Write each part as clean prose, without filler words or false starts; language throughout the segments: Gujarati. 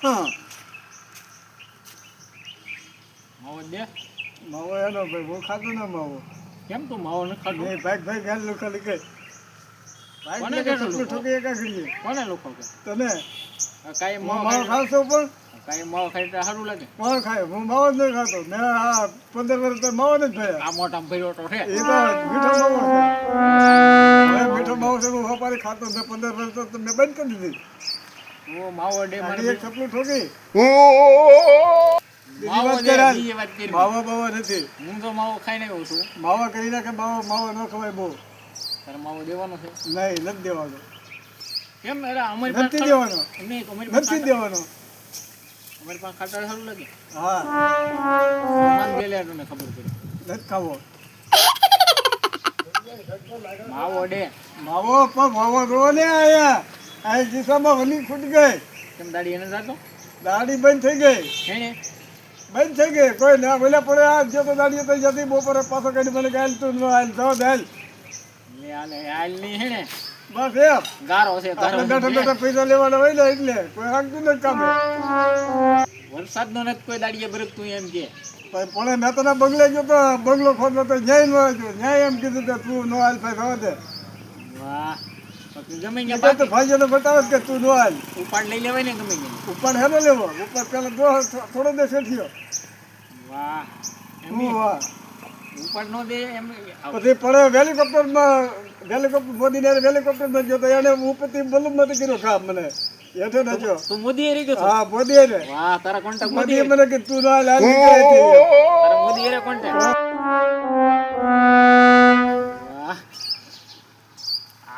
હા માવો દે. માવો એનો ભાઈ હું ખાતો ને માવો. કેમ તું માવો ન ખાતો? એ ભાઈ ગાલ લો ખાલી કઈ. કોને ભાઈ કહેતો સપનું લોકો? ઠોકી એકા કરીએ. કોને લોકો કે તને કાંઈ હું માવો માવો ખાઈ ખાવશો પણ કાંઈ માવો ખાઈ તો સારું લાગે. માવો ખાય હું માવો જ નહીં ખાતો. મેં આ 15 વર્ષ તો માવો નથી ખાયા. આ મોટા ભર્યો તો છે. એ તો મીઠો માવો છે. હવે મીઠો માવો છે હું હપારી ખાતો ને 15 વર્ષ તો મેં બંધ કરી દીધી. ઓ માવો દે મને. એક સપનું ઠોકી. માવો વાત દે, કર હાલ. બીજી વાત કરી. માવો બાવો નથી. હું તો માવો ખાઈને આવ્યો છું. માવા કરી નાખે માવો ન ખવાય બહુ. તારે માવો દેવાનો છે? નહીં નથી દેવાનો. કેમ અરે અમારી નથી દેવાનો. નહીં, અમારી પાસે નથી દેવાનો. અમારી પાસે ખાટા સારું લાગે. હા માન ગયેલે તને ખબર પડી. નથી ખાવો. માવો દે. માવો પણ માવો રો ને આયા આ દિશામાં વલી ફૂટ ગઈ. કેમ દાડી એને જાતો? દાઢી બંધ થઈ ગઈ. હેને બંધ થઈ ગઈ. કોઈ ના બોલ્યા પડે આ જો તો દાઢી તો જતી બપોરે પાછો કઈ મને ગાલ તું ન હાલ તો હાલ લે આલે હાલ ની હેને બસ એમ ગારો છે ગારો આપણે બેઠા બેઠા પૈસા લેવાના હોય ને એટલે કોઈ હાંકતું નથી કામે. વરસાદ નો નથી કોઈ દાડીએ બરકતું એમ કે. પણ મેં તને બંગલે ગયો તો બંગલો ખોદલો તો ન્યાય ન આવ્યો. ન્યાય એમ કીધું કે તું નો હાલ ભાઈ થવા દે. વાહ પછી ગમે તો ત્યાં ભાઈઓને બતાવે કે તું નો હાલ. ઉપાડ લઈ લેવાય ને ગમે ત્યાં. ઉપર હેનો લેવો ઉપર પેલા થોડો દે શેઠિયો. વાહ એમ હું વાહ ઉપાડ નો દે એમ. પછી પડે હેલિકોપ્ટર મોદી ને હેલિકોપ્ટર ગયો તો એને ઉપરથી બલૂમ નથી કર્યો કામ મને હેઠે નજો. તું મોદી એ ગયો છો? હા મોદી ને વાહ તારા કોન્ટેક્ટ મોદી મોદી મને કે તું ના હાલ તારા મોદી એ કોન્ટેક્ટ. વાહ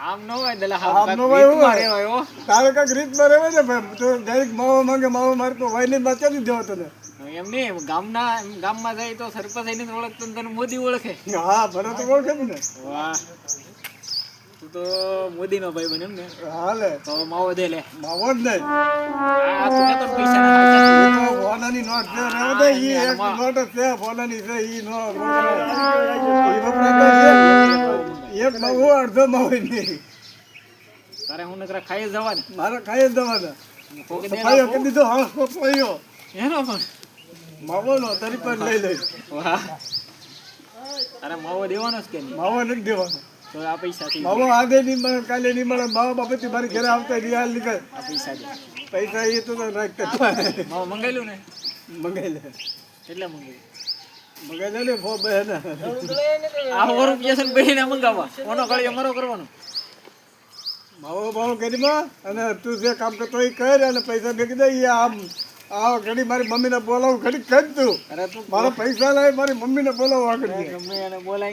આમ નો હોય દલા આમ નો હોય એવું હોય. હોય હો. તારે કાંઈક રીતમાં રહેવાય ને ભાઈ તો ડાયરેક્ટ માવો માંગે માવો મારતો વાયલી માં ક્યાંથી દેવો તને. એમ નહીં ગામમાં જાય તો સરપંચ એને ઓળખતો ને તને મોદી ઓળખે. હા ભલે તો ઓળખે જ ને. વાહ તું તો મોદી નો ભાઈ બને એમ ને. હાલે તો માવો દે લે. માવો જ નહીં. આ તું કહેતો ને પૈસા ના ખાય. એ તો ભોનાની નોટ છે રહેવા દે. ઈ એક નોટ જ છે ભોનાની છે ઈ નો ઈ વપરાતા છે. એક માવો અડધો માવો નહીં. તારે હું નકરા ખાઈ જવા ને. મારે ખાઈ જ દેવાના. કોકે દે ભાઈઓ કરી દીધો હા પપ્પાઈઓ એનો પણ માવો નો તારી પર લઈ લઈ. વાહ તારે માવો દેવાનો જ કે નહીં? માવો નથી દેવાનો. તો આ પૈસા થી માવો આજે નહીં મળે કાલે નહીં મળે. માવા બાપથી મારી ઘરે આવતા રિયાલ નીકળે આ પૈસા દે. પૈસા એ તો રાખતા માવો મંગાવેલું ને મંગાઈ લે કેટલા મંગાવ્યું? મંગાઈ લે ને ફો બહેન આ 100 રૂપિયા છે ને બહીને મંગાવવા ઓનો કળી અમારો કરવાનો. માવો બાવો કરીમાં અને તું જે કામ કરતો એ કર અને પૈસા ભેગી દે. એ આમ આ ઘડી મારી મમ્મીને બોલાવું ઘડી કર તું. અરે તું મારા પૈસા લાવી મારી મમ્મીને બોલાવું આગળ ગમે એને બોલાય